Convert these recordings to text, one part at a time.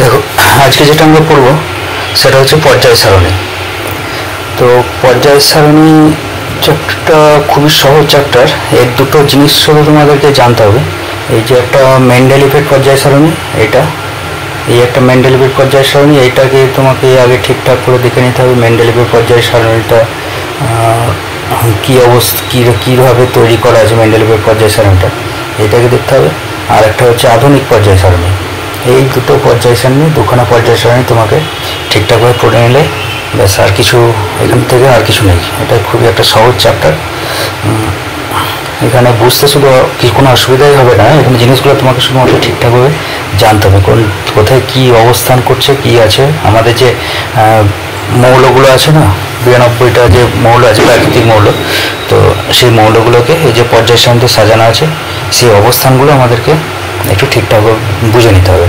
দেখো, আজকে যেটা আমরা পড়ব সেটা হচ্ছে পর্যায় সারণী। তো পর্যায় সারণী চ্যাপ্টারটা খুবই সহজ চ্যাপ্টার। এর দুটো জিনিস শুধু তোমাদেরকে জানতে হবে। এই যে একটা মেন্ডেলিভের পর্যায় সারণী, এই একটা মেন্ডেলিভের পর্যায় সারণী, এইটাকে তোমাকে আগে ঠিকঠাক করে দেখে নিতে হবে। মেন্ডেলিভের পর্যায় সারণীটা কী অবস্থা, কীভাবে তৈরি করা আছে মেন্ডেলিভের পর্যায় সারণীটা, এটাকে দেখতে হবে। আর একটা হচ্ছে আধুনিক পর্যায় সারণী। এই দুটো পর্যায় সারণী, দুখানা পর্যায় সারণী তোমাকে ঠিকঠাকভাবে পড়ে নিলে ব্যাস, আর কিছু এখান থেকে আর কিছু নেই। এটা খুবই একটা সহজ চ্যাপ্টার। এখানে বুঝতে শুধু কোনো অসুবিধাই হবে না, এখানে জিনিসগুলো তোমাকে শুধুমাত্র ঠিকঠাকভাবে জানতে হবে। কোথায় কী অবস্থান করছে, কী আছে। আমাদের যে মৌলগুলো আছে না, 92টা যে মৌল আছে, প্রাকৃতিক মৌল, তো সেই মৌলগুলোকে এই যে পর্যায় সারণীতে সাজানো আছে, সেই অবস্থানগুলো আমাদেরকে একটু ঠিকঠাকভাবে বুঝে নিতে হবে।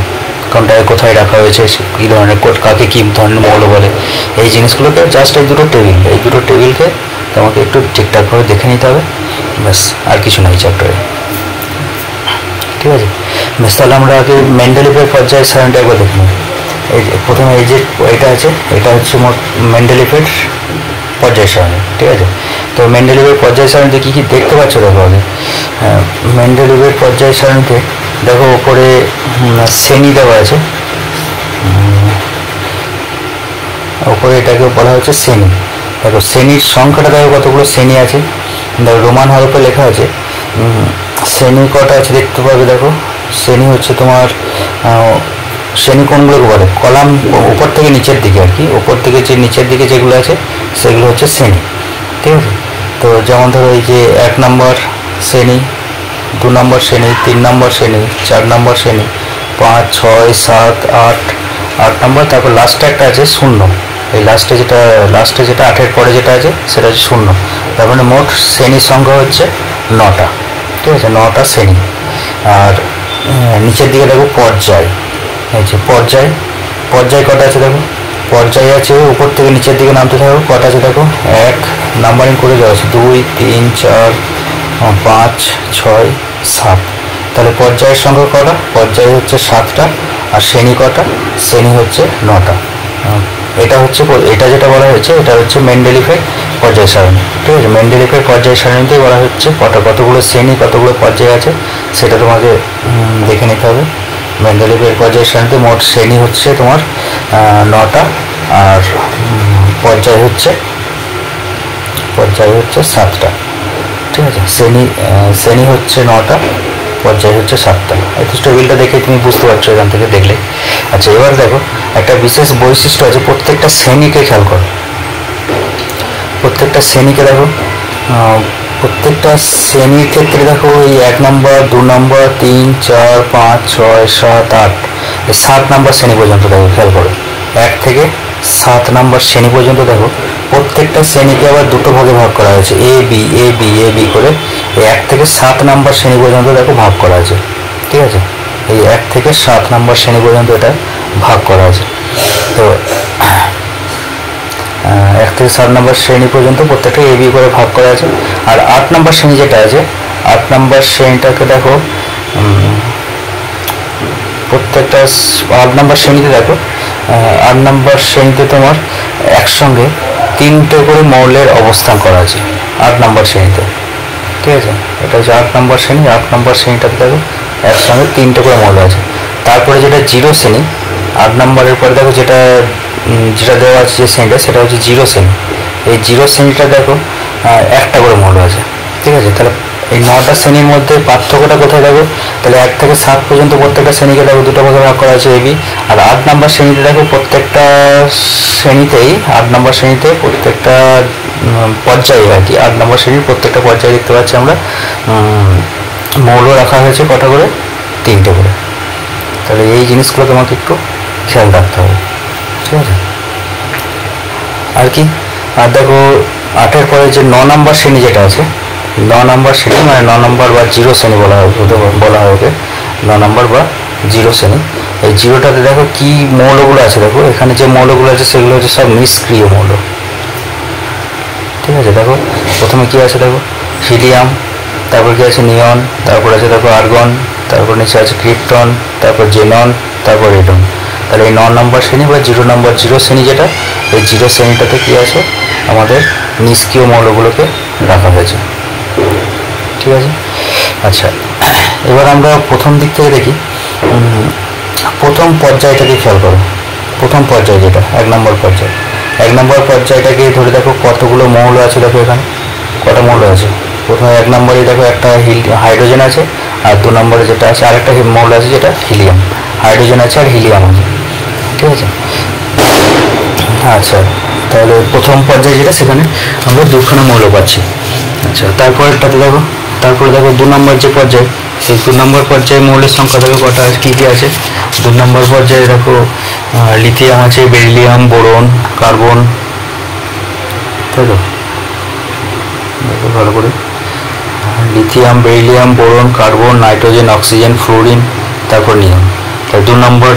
কোনটা কোথায় রাখা হয়েছে, কী ধরনের, কাকে কী ধরনের মৌল বলে, এই জিনিসগুলোকে জাস্ট এই দুটো টেবিলকে তোমাকে একটু ঠিকঠাকভাবে দেখে নিতে হবে। ব্যাস, আর কিছু নাই চ্যাপ্টারে। ঠিক আছে, বেশ, তাহলে আমরা আগে মেন্ডেলিভের পর্যায় সারণীটা একবার দেখে নিই। এই যে প্রথমে এই যে এটা আছে, এটা হচ্ছে মেন্ডেলিভের পর্যায় সারণী। ঠিক আছে, তো মেন্ডেলিভের পর্যায় সারণীতে কী কী দেখতে পাচ্ছ দেখো আগে। মেন্ডেলিভের পর্যায় সারণীতে দেখো ওপরে শ্রেণী দেওয়া আছে, ওপরে এটাকে বলা হচ্ছে শ্রেণী। দেখো শ্রেণীর সংখ্যাটা দেখো কতগুলো শ্রেণী আছে, দেখো রোমান হরফে লেখা আছে। শ্রেণী কটা আছে দেখতে পাবে। দেখো শ্রেণী হচ্ছে তোমার, শ্রেণী কোনগুলোকে বলে, কলাম উপর থেকে নিচের দিকে আর কি, উপর থেকে যে নিচের দিকে যেগুলো আছে সেগুলো হচ্ছে শ্রেণী। ঠিক আছে, তো যেমন ধরো এই যে 1 নম্বর শ্রেণী, 2 নম্বর শ্রেণী, 3 নম্বর শ্রেণী, 4 নম্বর শ্রেণী, 5, 6, 7, 8 নম্বর, তারপর লাস্টে একটা আছে 0। এই লাস্টে যেটা 8-এর পরে যেটা আছে সেটা হচ্ছে 0। তার মানে মোট শ্রেণীর সংখ্যা হচ্ছে 9টা। ঠিক আছে, 9টা শ্রেণী। আর নিচের দিকে দেখো পর্যায়, এই যে পর্যায় কটা আছে দেখো, পর্যায় আছে উপর থেকে নিচের দিকে নামতে থাকো, কটা আছে দেখো, 1 নাম্বারিং করে দেওয়া আছে, 2, 3, 4, 5, 6, 7। তাহলে পর্যায়ের সংখ্যা কটা, পর্যায় হচ্ছে 7টা। আর শ্রেণী কটা, শ্রেণী হচ্ছে 9টা। এটা যেটা বলা হয়েছে এটা হচ্ছে মেন্ডেলিভের পর্যায় সারণী। ঠিক আছে, মেন্ডেলিভের পর্যায় সারণীতেই বলা হচ্ছে কতগুলো শ্রেণী, কতগুলো পর্যায় আছে সেটা তোমাকে দেখে নিতে হবে। মেন্ডেলিভের পর্যায় সারণীতে মোট শ্রেণী হচ্ছে তোমার 9টা, আর পর্যায় হচ্ছে 7টা। ঠিক আছে, শ্রেণী হচ্ছে 9টা, পর্যায় হচ্ছে 7টা। এই টেবিলটা দেখে তুমি বুঝতে পারছো এখান থেকে দেখলে। আচ্ছা, এবার দেখো একটা বিশেষ বৈশিষ্ট্য আছে, প্রত্যেকটা শ্রেণীকে খেয়াল করো। প্রত্যেকটা শ্রেণীকে দেখো, প্রত্যেকটা শ্রেণীর ক্ষেত্রে দেখো এই 1 নম্বর, 2 নম্বর, 3, 4, 5, 6, 7, 8, এই 7 নম্বর শ্রেণী পর্যন্ত দেখো, খেয়াল করো। 1 থেকে 7 নম্বর শ্রেণী পর্যন্ত দেখো, প্রত্যেকটা শ্রেণীকে আবার দুটো ভাগে ভাগ করা হয়েছে, এ বি করে। এই 1 থেকে 7 নম্বর শ্রেণী পর্যন্ত দেখো ভাগ করা আছে। ঠিক আছে, এই 1 থেকে 7 নম্বর শ্রেণী পর্যন্ত এটা ভাগ করা আছে। তো 1 থেকে 7 নম্বর শ্রেণী পর্যন্ত প্রত্যেকটা এ বি করে ভাগ করা আছে। আর 8 নম্বর শ্রেণী যেটা আছে, 8 নম্বর শ্রেণীটাকে দেখো, প্রত্যেকটা 8 নম্বর শ্রেণীতে দেখো, 8 নম্বর শ্রেণীতে তোমার একসঙ্গে 3টে করে মৌলের অবস্থান করা আছে 8 নম্বর শ্রেণীতে। ঠিক আছে, এটা হচ্ছে 8 নম্বর শ্রেণী। 8 নম্বর শ্রেণীটাতে দেখো একসঙ্গে 3টে করে মৌল আছে। তারপরে যেটা 0 শ্রেণী, 8 নম্বরের পরে দেখো যেটা দেওয়া আছে যে শ্রেণীটা, সেটা হচ্ছে 0 শ্রেণী। এই 0 শ্রেণীটা দেখো একটা করে মৌল আছে। ঠিক আছে, তাহলে এই 9টা শ্রেণীর মধ্যে পার্থক্যটা কোথায় দেখো, তাহলে 1 থেকে 7 পর্যন্ত প্রত্যেকটা শ্রেণীকে দেখো দুটো ভাগে ভাগ করা আছে এ বি। আর 8 নম্বর শ্রেণীতে দেখো প্রত্যেকটা শ্রেণীতেই, 8 নম্বর শ্রেণীতে প্রত্যেকটা পর্যায়ে আর কি, 8 নম্বর শ্রেণীর প্রত্যেকটা পর্যায়ে দেখতে পাচ্ছি আমরা মৌল রাখা হয়েছে কটা করে, 3টে করে। তাহলে এই জিনিসগুলো তোমাকে একটু খেয়াল রাখতে হবে। ঠিক আছে, আর কি, আর দেখো 8-এর পরে যে 9 নম্বর শ্রেণী যেটা আছে, 9 নম্বর শ্রেণী মানে 9 নম্বর বা 0 শ্রেণী বলা হয় ওকে, 9 নম্বর বা 0 শ্রেণী। এই 0টাতে দেখো কি মৌলগুলো আছে, দেখো এখানে যে মৌলগুলো আছে সেগুলো হচ্ছে সব নিষ্ক্রিয় মৌল। ঠিক আছে, দেখো প্রথমে কি আছে দেখো, হিলিয়াম, তারপর কি আছে নিয়ন, তারপর আছে দেখো আর্গন, তারপর নিচে আছে ক্রিপ্টন, তারপর জেনন, তারপর রেডন। তাহলে এই 9 নম্বর শ্রেণী বা 0 শ্রেণী যেটা, এই 0 শ্রেণীটাতে কী আছে, আমাদের নিষ্ক্রিয় মৌলগুলোকে রাখা হয়েছে। ঠিক আছে। আচ্ছা, এবার আমরা প্রথম দিক থেকে দেখি। প্রথম পর্যায়টাকে খেয়াল করো। প্রথম পর্যায় যেটা 1 নম্বর পর্যায়, 1 নম্বর পর্যায়টাকে ধরে দেখো কতগুলো মৌল আছে। দেখো এখানে কটা মৌল আছে। প্রথমে 1 নম্বরে দেখো একটা হাইড্রোজেন আছে, আর 2 নম্বরে যেটা আছে আরেকটা মৌল আছে যেটা হিলিয়াম। হাইড্রোজেন আছে আর হিলিয়াম আছে। ঠিক আছে। আচ্ছা, তাহলে প্রথম পর্যায়ে যেটা, সেখানে আমরা 2খানা মৌল পাচ্ছি। আচ্ছা, তারপরে দেখো 2 নম্বর যে পর্যায়, সেই 2 নম্বর পর্যায়ে মৌলের সংখ্যা দেখো কটা কী কী আছে। 2 নম্বর পর্যায়ে দেখো লিথিয়াম আছে, বেরিলিয়াম, বোরন, কার্বন। তাই তো, দেখো ভালো করে, lithium, beryllium, boron, carbon, nitrogen, oxygen, fluorine, তারপর নিয়ন। তাই 2 নম্বর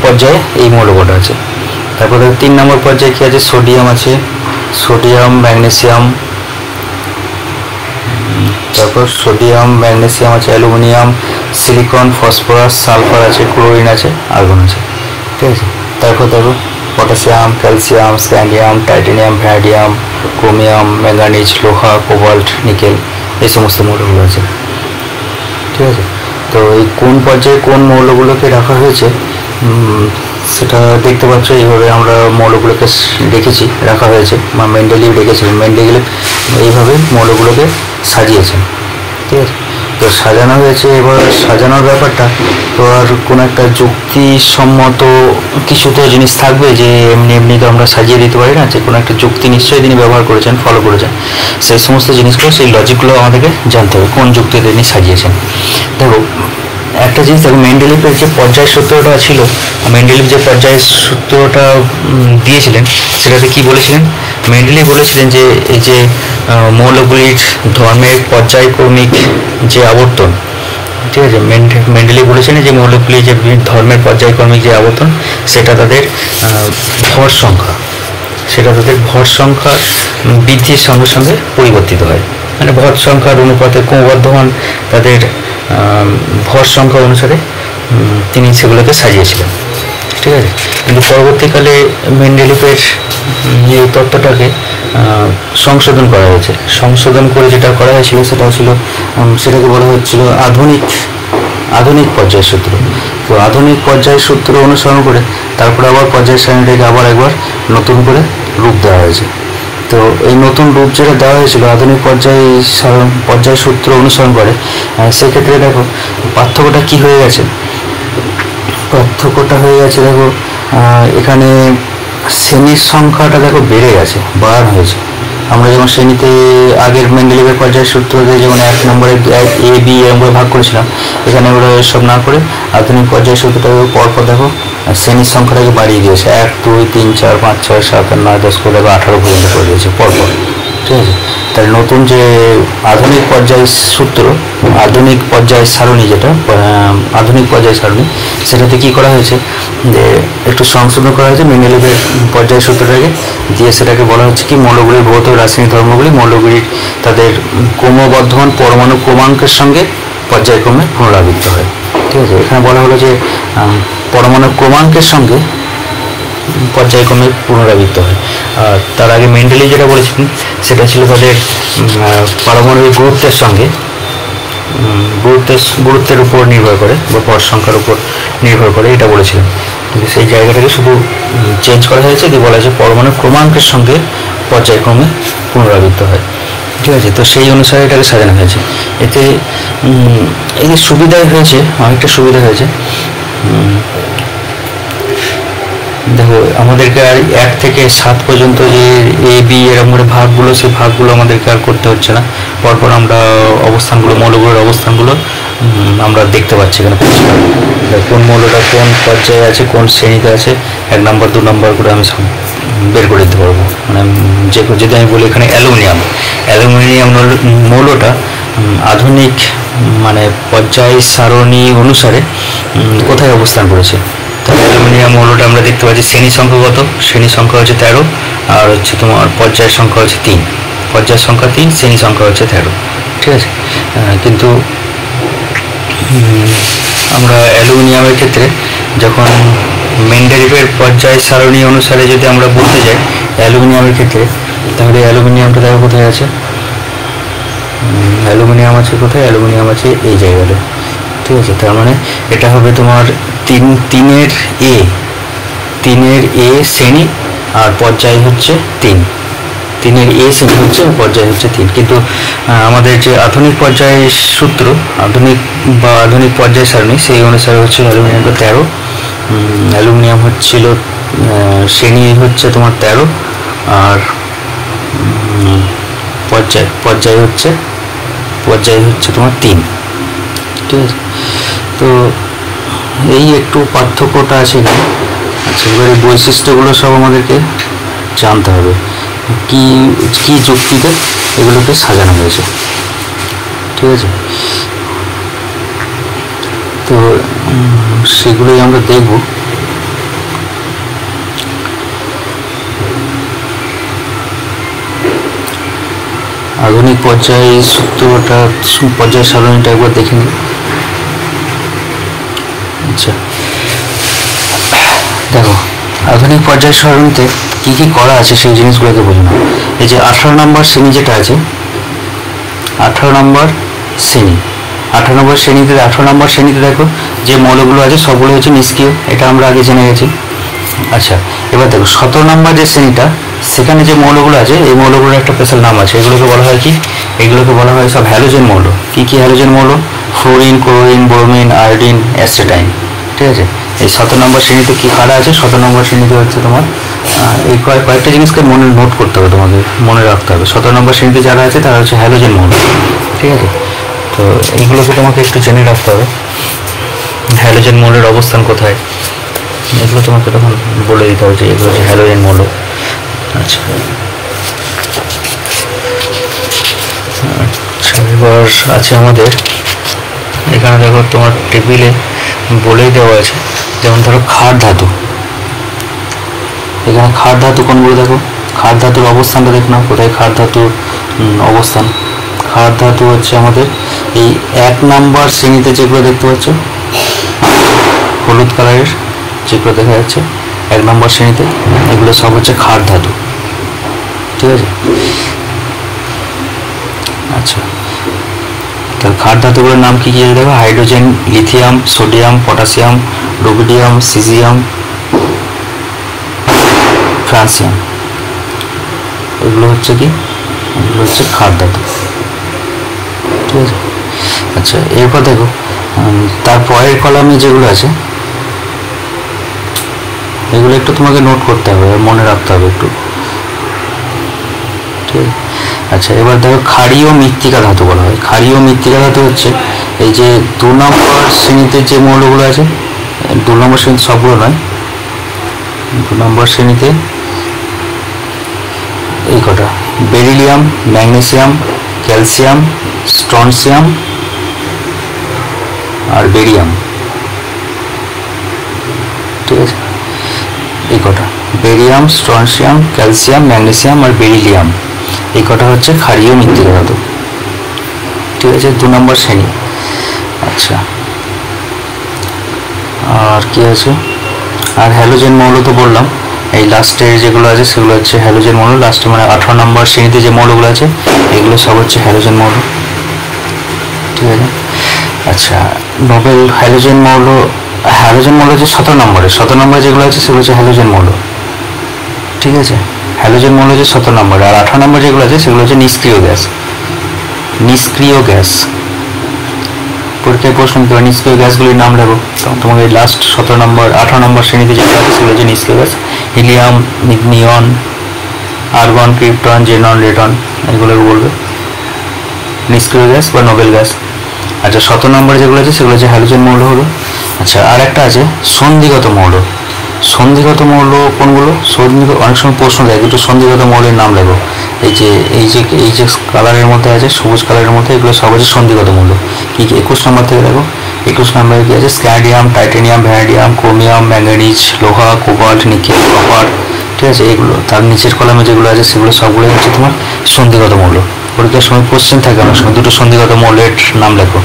পর্যায়ে এই মৌল কটা আছে। তারপরে 3 নম্বর পর্যায়ে কী আছে, সোডিয়াম আছে, সোডিয়াম, ম্যাগনেসিয়াম, তারপর সোডিয়াম, ম্যাগনেসিয়াম আছে, অ্যালুমিনিয়াম, সিলিকন, ফসফরাস, সালফার আছে, ক্লোরিন আছে, আর্গন আছে। ঠিক আছে। তারপর দেখো potassium, calcium, scandium, titanium, vanadium, chromium, manganese, লোহা, কোবাল্ট, নিকেল, এই সমস্ত মৌলগুলো আছে। ঠিক আছে। তো এই কোন পর্যায়ে কোন মৌলগুলোকে রাখা হয়েছে সেটা দেখতে পাচ্ছ। এইভাবে আমরা মৌলগুলোকে রেখেছি, রাখা হয়েছে, বা মেন্ডেলিভ রেখেছিলেন। মেন্ডেলিভ এইভাবে মৌলগুলোকে সাজিয়েছেন। ঠিক আছে। তো সাজানো হয়েছে। এবার সাজানোর ব্যাপারটা তো আর কোনো একটা যুক্তিসম্মত কিছু তো জিনিস থাকবে, যে এমনি এমনি তো আমরা সাজিয়ে দিতে পারি না, যে কোনো একটা যুক্তি নিশ্চয়ই তিনি ব্যবহার করেছেন, ফলো করেছেন। সেই সমস্ত জিনিসগুলো, সেই লজিকগুলো আমাদেরকে জানতে হবে, কোন যুক্তিতে তিনি সাজিয়েছেন। দেখো একটা জিনিস দেখো, মেন্ডেলিভের যে পর্যায় সূত্রটা ছিল, মেন্ডেলিভ যে পর্যায় সূত্রটা দিয়েছিলেন, সেটাতে কি বলেছিলেন, মেন্ডেলিভ বলেছিলেন যে এই যে মৌলগুলির ধর্মের পর্যায়ক্রমিক যে আবর্তন, ঠিক আছে, মেন্ডেলিভ বলেছিলেন যে মৌলগুলির যে ধর্মের পর্যায়ক্রমিক যে আবর্তন, সেটা তাদের ভর সংখ্যা, বৃদ্ধির সঙ্গে সঙ্গে পরিবর্তিত হয়। মানে ভর সংখ্যার অনুপাতে ক্রমবর্ধমান তাদের ভর সংখ্যা অনুসারে তিনি সেগুলোকে সাজিয়েছিলেন। ঠিক আছে। কিন্তু পরবর্তীকালে মেন্ডেলিভের এই তত্ত্বটাকে সংশোধন করা হয়েছে। সংশোধন করে যেটা করা হয়েছিল সেটাকে বলা হচ্ছিল আধুনিক পর্যায় সূত্র। তো আধুনিক পর্যায় সূত্র অনুসরণ করে তারপরে আবার পর্যায় সারণীটাকে আবার একবার নতুন করে রূপ দেওয়া হয়েছে। তো এই নতুন রূপ যেটা দেওয়া হয়েছিল আধুনিক পর্যায় সূত্র অনুসরণ করে, সেক্ষেত্রে দেখো পার্থক্যটা কি হয়ে গেছে। দেখো এখানে শ্রেণীর সংখ্যাটা দেখো বেড়ে গেছে, বাড়ানো হয়েছে। আমরা যেমন শ্রেণীতে আগের মেন্ডেলিভের পর্যায় সূত্র দিয়ে যেমন 1 নম্বরে এ বি এরকম করে ভাগ করেছিলাম, এখানে ওরা এসব না করে আধুনিক পর্যায় সূত্রটাকে পরপর দেখো শ্রেণীর সংখ্যাটাকে বাড়িয়ে দিয়েছে। 1 2 3 4 5 6 7 8 9 10 করে 18 পর্যন্ত করে দিয়েছে পরপর। ঠিক আছে। তাহলে নতুন যে আধুনিক পর্যায় সূত্র, আধুনিক পর্যায় সারণী যেটা আধুনিক পর্যায় সারণী, সেটাতে কি করা হয়েছে, যে একটু সংশোধন করা হয়েছে মেন্ডেলিভের পর্যায় সূত্রটাকে দিয়ে। সেটাকে বলা হচ্ছে কি, মৌলগুলির ভৌত রাসায়নিক ধর্মগুলি মৌলগুলির তাদের ক্রমবর্ধমান পরমাণু ক্রমাঙ্কের সঙ্গে পর্যায়ক্রমে পুনরাবৃত্ত হয়। ঠিক আছে। এখানে বলা হলো যে পরমাণু ক্রমাঙ্কের সঙ্গে পর্যায়ক্রমে পুনরাবৃত্ত হয়। আর তার আগে মেন্ডেলিভ যেটা বলেছিলেন সেটা ছিল তাদের পারমাণবিক গুরুত্বের উপর নির্ভর করে বা ভর সংখ্যার উপর নির্ভর করে, এটা বলেছিলেন। কিন্তু সেই জায়গাটাকে শুধু চেঞ্জ করা হয়েছে, দিয়ে বলা হয়েছে পরমাণু ক্রমাঙ্কের সঙ্গে পর্যায়ক্রমে পুনরাবৃত্ত হয়। ঠিক আছে। তো সেই অনুসারে এটাকে সাজানো হয়েছে। এতে এই যে সুবিধাই হয়েছে, অনেকটা সুবিধা হয়েছে। দেখো আমাদেরকে আর 1 থেকে 7 পর্যন্ত যে এ বি এরকম করে ভাগগুলো, সেই ভাগগুলো আমাদেরকে আর করতে হচ্ছে না। পরপর আমরা মৌলগুলোর অবস্থানগুলো আমরা দেখতে পাচ্ছি এখানে পরিষ্কার। কোন মৌলটা কোন পর্যায়ে আছে, কোন শ্রেণীতে আছে, 1 নম্বর 2 নম্বর করে আমি বের করে দিতে পারবো। মানে যদি আমি বলি এখানে অ্যালুমিনিয়াম মৌলটা আধুনিক মানে পর্যায় সারণী অনুসারে কোথায় অবস্থান করেছে। তাহলে অ্যালুমিনিয়াম মৌলটা আমরা দেখতে পাচ্ছি শ্রেণী সংখ্যাগত, শ্রেণী সংখ্যা হচ্ছে 13, আর হচ্ছে তোমার পর্যায় সংখ্যা হচ্ছে 3, পর্যায় সংখ্যা 3, শ্রেণী সংখ্যা হচ্ছে 13। ঠিক আছে। কিন্তু আমরা অ্যালুমিনিয়ামের ক্ষেত্রে যখন মেন্ডেলিভের পর্যায় সারণী অনুসারে যদি আমরা বলতে যাই অ্যালুমিনিয়ামের ক্ষেত্রে, তাহলে অ্যালুমিনিয়ামটা দেখো কোথায় আছে, অ্যালুমিনিয়াম আছে কোথায়, অ্যালুমিনিয়াম আছে এই জায়গাটা, ঠিক আছে। তার মানে এটা হবে তোমার তিনের এ শ্রেণী আর পর্যায় হচ্ছে 3, তিনের এ শ্রেণী হচ্ছে পর্যায় হচ্ছে 3। কিন্তু আমাদের যে আধুনিক পর্যায়ের সূত্র, আধুনিক পর্যায় সারণী, সেই অনুসারে হচ্ছে অ্যালুমিনিয়ামটা 13, অ্যালুমিনিয়াম হচ্ছিল শ্রেণী হচ্ছে তোমার 13 আর পর্যায় হচ্ছে তোমার 3, ঠিক আছে। তো এই একটু পার্থক্যটা আছে এখানে। আচ্ছা, এবারে বৈশিষ্ট্যগুলো সব আমাদেরকে জানতে হবে, কি যুক্তিতে এগুলোকে সাজানো হয়েছে, ঠিক আছে। তো সেগুলোই আমরা দেখব। আধুনিক পর্যায় সূত্রটা, পর্যায় সারণীটা একবার দেখে নিই। আচ্ছা, দেখো আধুনিক পর্যায় সারণীতে কি কি করা আছে সেই জিনিসগুলোকে বোঝানো। এই যে 18 নম্বর শ্রেণী যেটা আছে, 18 নম্বর শ্রেণীতে দেখো যে মৌলগুলো আছে সবগুলো হচ্ছে নিষ্ক্রিয়, এটা আমরা আগে জেনে গেছি। আচ্ছা, এবার দেখো 17 নম্বর যে শ্রেণীটা, সেখানে যে মৌলগুলো আছে এই মৌলগুলোর একটা স্পেশাল নাম আছে, এগুলোকে বলা হয় কি, এগুলোকে বলা হয় সব হ্যালোজেন মৌল। কি হ্যালোজেন মৌল? ফ্লোরিন, ক্লোরিন, ব্রোমিন, আয়োডিন, অ্যাসিটাইন, ঠিক আছে। এই 17 নম্বর শ্রেণীতে কি কারা আছে? 17 নম্বর শ্রেণীতে হচ্ছে তোমার এই কয়েকটা জিনিসকে নোট করতে হবে, তোমাকে মনে রাখতে হবে। 17 নম্বর শ্রেণীতে যারা আছে তারা হচ্ছে হ্যালোজেন মৌল, ঠিক আছে। তো এইগুলোকে তোমাকে একটু জেনে রাখতে হবে, হ্যালোজেন মৌলের অবস্থান কোথায়, এগুলো তোমাকে তখন বলে দিতে হবে যে এগুলো হচ্ছে হ্যালোজেন মৌল। আচ্ছা, এবার আছে আমাদের এখানে দেখো তোমার টেবিলে বলেই দেওয়া আছে, যেমন ধরো ক্ষার ধাতু, এখানে ক্ষার ধাতু কোনগুলো দেখো, ক্ষার ধাতুর অবস্থানটা দেখ না, কোথায় ক্ষার ধাতুর অবস্থান। ক্ষার ধাতু হচ্ছে আমাদের এই 1 নম্বর শ্রেণীতে যেগুলো দেখতে পাচ্ছ হলুদ কালারের যেগুলো দেখা যাচ্ছে 1 নম্বর শ্রেণীতে, এগুলো সব হচ্ছে ক্ষার ধাতু, ঠিক আছে। আচ্ছা, তাহলে ক্ষার ধাতুগুলোর নাম কি দেখো, hydrogen, lithium, sodium, potassium, rubidium, caesium, francium, এগুলো হচ্ছে কি, এগুলো হচ্ছে ক্ষার ধাতু, ঠিক আছে। আচ্ছা, এরপর দেখো তারপরের কলামে যেগুলো আছে এগুলো একটু তোমাকে নোট করতে হবে, মনে রাখতে হবে একটু, ঠিক আছে। আচ্ছা, এবার দেখো ক্ষারীয় মৃত্তিকা ধাতু বলা হয়। ক্ষারীয় মৃত্তিকা ধাতু হচ্ছে এই যে 2 নম্বর শ্রেণীতে যে মৌলগুলো আছে, 2 নম্বর শ্রেণীতে সবগুলো নয়, 2 নম্বর শ্রেণীতে এই কটা, বেরিলিয়াম, ম্যাগনেসিয়াম, ক্যালসিয়াম, স্ট্রনসিয়াম আর বেরিয়াম, ঠিক আছে। এই কটা, বেরিয়াম, স্ট্রনসিয়াম, ক্যালসিয়াম, ম্যাগনেসিয়াম আর বেরিলিয়াম, এই কটা হচ্ছে ক্ষারীয় মৃত্তিকা ধাতু, ঠিক আছে, 2 নম্বর শ্রেণী। আচ্ছা, আর কি আছে, আর হ্যালোজেন মৌল তো বললাম, এই লাস্টের যেগুলো আছে সেগুলো হচ্ছে হ্যালোজেন মৌল, লাস্টে মানে 18 নম্বর শ্রেণীতে যে মৌলগুলো আছে এগুলো সব হচ্ছে হ্যালোজেন মৌল, ঠিক আছে। আচ্ছা, নোবেল হ্যালোজেন মৌল হচ্ছে 17 নম্বরে যেগুলো আছে সেগুলো হচ্ছে হ্যালোজেন মৌল, ঠিক আছে। হ্যালোজেন মৌল হচ্ছে 17 নম্বরে, আর 18 নম্বর যেগুলো আছে সেগুলো হচ্ছে নিষ্ক্রিয় গ্যাস। পরীক্ষায় প্রশ্ন নিতে পারে নিষ্ক্রিয় গ্যাসগুলির নাম লেখো, তোমাকে লাস্ট 18 নম্বর শ্রেণীতে যেগুলো আছে সেগুলো হচ্ছে নিষ্ক্রিয় গ্যাস, হিলিয়াম, নিয়ন, আর্গন, ক্রিপ্টন, জেনন, রেটন, এগুলোকে বলবে নিষ্ক্রিয় গ্যাস বা নোবেল গ্যাস। আচ্ছা, 17 নম্বরে যেগুলো আছে সেগুলো হচ্ছে হ্যালোজেন মৌল হলো। আচ্ছা, আর একটা আছে সন্ধিগত মৌল কোনগুলো? অনেক সময় প্রশ্ন দেয়, দুটো সন্ধিগত মৌলের নাম লেখো। এই যে কালারের মধ্যে আছে, সবুজ কালারের মধ্যে, এগুলো সব হচ্ছে সন্ধিগত মৌল। কি 21 নম্বর থেকে দেখো, 21 নম্বরে কি আছে, scandium, titanium, vanadium, chromium, manganese, লোহা, কোবাল্ট, নিকেল, কপার, ঠিক আছে। এগুলো তার নিচের কলামে যেগুলো আছে সেগুলো সবগুলো হচ্ছে তোমার সন্ধিগত মৌল। পরীক্ষার সময় কোশ্চেন থাকে অনেক সময়, দুটো সন্ধিগত মৌলের নাম লেখো,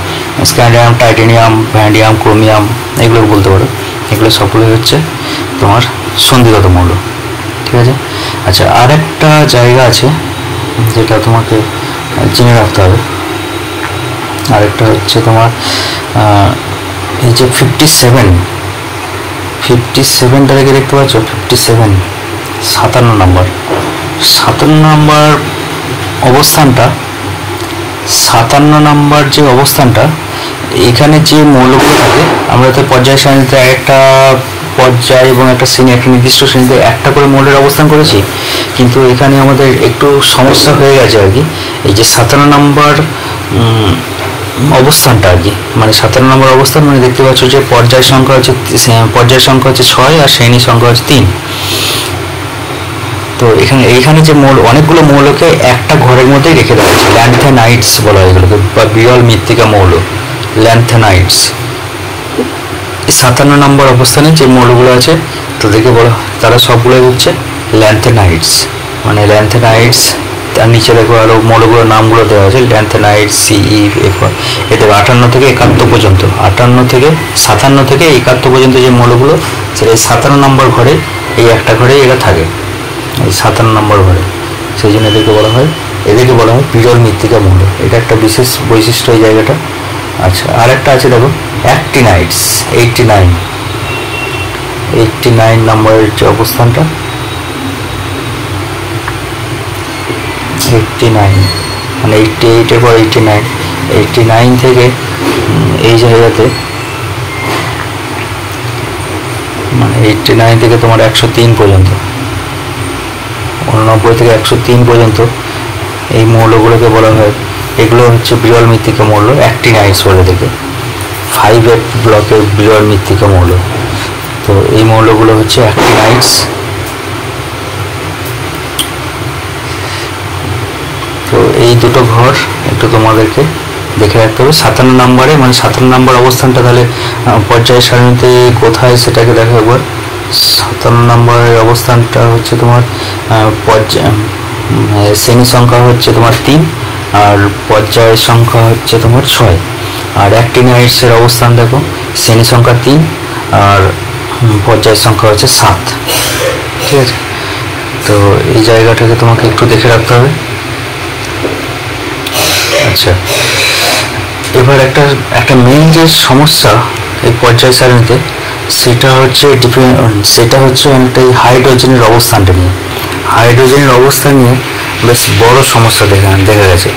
স্ক্যান্ডিয়াম, টাইটেনিয়াম, ভ্যানাডিয়াম, ক্রোমিয়াম, এগুলো বলতে পারো, এগুলো সবগুলো হচ্ছে তোমার সন্ধিগত মৌল। ঠিক আছে। আচ্ছা, আর একটা জায়গা আছে যেটা তোমাকে জেনে রাখতে হবে। আরেকটা হচ্ছে তোমার এই যে 57টা দেখে দেখতে পাচ্ছ, 57 57 নম্বর অবস্থানটা, 57 নম্বর যে অবস্থানটা, এখানে যে মৌলগুলো থাকে, আমরা তো পর্যায় সারণীতে একটা পর্যায় এবং একটা শ্রেণী, একটা নির্দিষ্ট শ্রেণীতে একটা করে মৌলের অবস্থান করেছি, কিন্তু এখানে আমাদের একটু সমস্যা হয়ে গেছে আর কি। এই যে 57 নম্বর অবস্থানটা আর কি, মানে 57 নম্বর অবস্থান, মানে দেখতে পাচ্ছ যে পর্যায় সংখ্যা হচ্ছে 6 আর শ্রেণী সংখ্যা হচ্ছে 3। তো এইখানে যে অনেকগুলো মৌলকে একটা ঘরের মধ্যেই রেখে দেওয়া হয়েছে, ল্যান্থেনাইটস বলা হয় এগুলোকে, বা বিরল মৃত্তিকা মৌল, ল্যান্থেনাইটস। 57 নম্বর অবস্থানে যে মৌলগুলো আছে তাদেরকে বলা, তারা সবগুলোই হচ্ছে ল্যান্থেনাইটস, মানে ল্যান্থেনাইটস। তার নিচে দেখো আরো মৌলগুলোর নামগুলো দেওয়া আছে, ল্যান্থেনাইটস, CE, এদের 58 থেকে 71 পর্যন্ত, 58 থেকে 71 পর্যন্ত যে মৌলগুলো, সেটা এই 57 নম্বর ঘরে, এই একটা ঘরে এরা থাকে, এই 57 নম্বর ঘরে। সেই জন্য এদেরকে বলা হয় বিরল মৃত্তিকা মৌল। এটা একটা বিশেষ বৈশিষ্ট্য এই জায়গাটা। আচ্ছা, আর একটা আছে দেখো অ্যাক্টিনাইটস, 89 নম্বরের যে অবস্থানটা, 89 মানে 88 এর পর 89 থেকে এই জায়গাতে, মানে 89 থেকে তোমার 103 পর্যন্ত, 89 থেকে 103 পর্যন্ত এই মৌলগুলোকে বলা হয়, এগুলো হচ্ছে বিরল মৃত্তিকা মৌল, অ্যাক্টিনাইটস বলে থেকে 5 ব্লকের বিরল মৃত্তিকা মৌল। তো এই মৌলগুলো হচ্ছে অ্যাক্টিনাইটস। তো এই দুটো ঘর একটু তোমাদেরকে দেখে রাখতে হবে। 57 নম্বরে, মানে 57 নম্বর অবস্থানটা তাহলে পর্যায় সারণীতে কোথায় সেটাকে দেখো একবার। 57 নম্বরের অবস্থানটা হচ্ছে তোমার শ্রেণী সংখ্যা হচ্ছে তোমার 3, আর পর্যায়ের সংখ্যা হচ্ছে তোমার 6। আর অ্যাক্টিনাইটসের অবস্থান দেখো, শ্রেণী সংখ্যা 3 আর পর্যায়ের সংখ্যা হচ্ছে 7। ঠিক আছে। তো এই জায়গাটাকে তোমাকে একটু দেখে রাখতে হবে। আচ্ছা, এবার একটা মেইন যে সমস্যা এই পর্যায় সারণীতে, সেটা হচ্ছে অনেকটা হাইড্রোজেনের অবস্থানটা নিয়ে। হাইড্রোজেনের অবস্থান নিয়ে বেশ বড় সমস্যা দেখা গেছে।